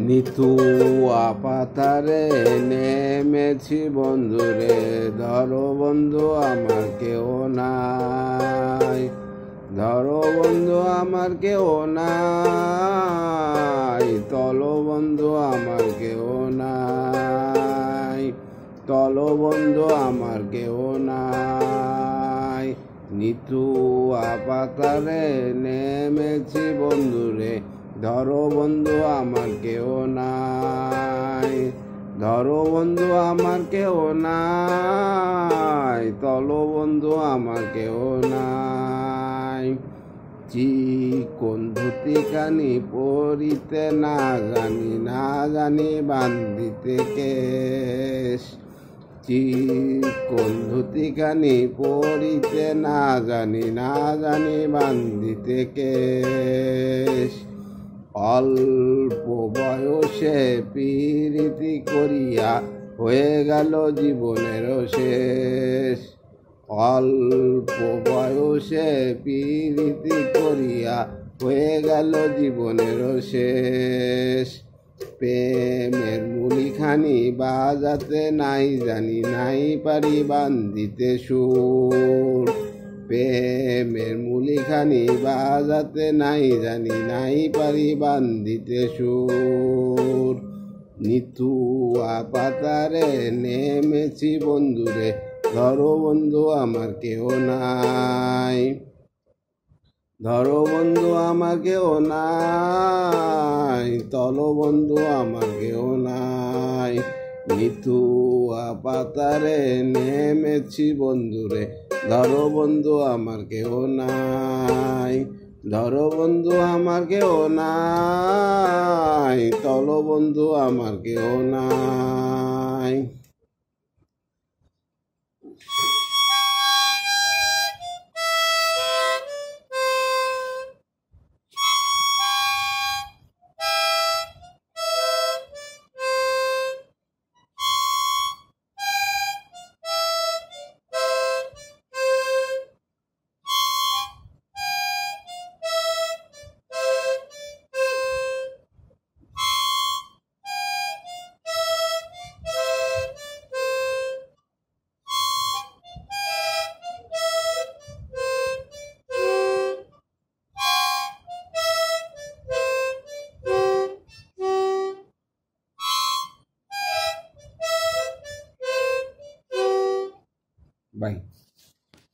নিতু পাতারে নেমেছি বন্ধুরে, ধরো বন্ধু আমার কেউ নাই, ধরো বন্ধু আমার কেউ নাই, তলো বন্ধু আমার কেউ নাই, তলো বন্ধু আমার কেউ নাই। নিতু পাতারে নেমেছি বন্ধুরে, ধরো বন্ধু আমার কেউ নাই, ধরো বন্ধু আমার কেউ নাই, তলো বন্ধু আমার কেউ নাই। চিকন ধুতি কানি পরিতে না জানি বান্ধিতে কেশ, চিকন ধুতি কানি পরিতে না জানি বান্ধিতে কেশ। অল্প বয়সে প্রীতি করিয়া হয়ে গেল জীবনের শেষ, অল্প বয়সে প্রীতি করিয়া হয়ে গেল জীবনের শেষ। প্রেমের মুলিখানি বাজাতে নাই পারি বান্ধিতে সুর, প্রেমের মুলিখানি বাজাতে নাই পারি বান্ধিতে সুর। নিতু পাতারে নেমেছি বন্ধুরে, ধরো বন্ধু আমার কেউ নাই, ধরো বন্ধু আমার কেউ নাই, তলো বন্ধু আমার কেউ নাই। নিতু পাতারে নেমেছি বন্ধুরে, ধরো বন্ধু আমার কেউ নাই, ধরো বন্ধু আমার কেউ নাই, তলো বন্ধু আমার কেউ নাই। Bye.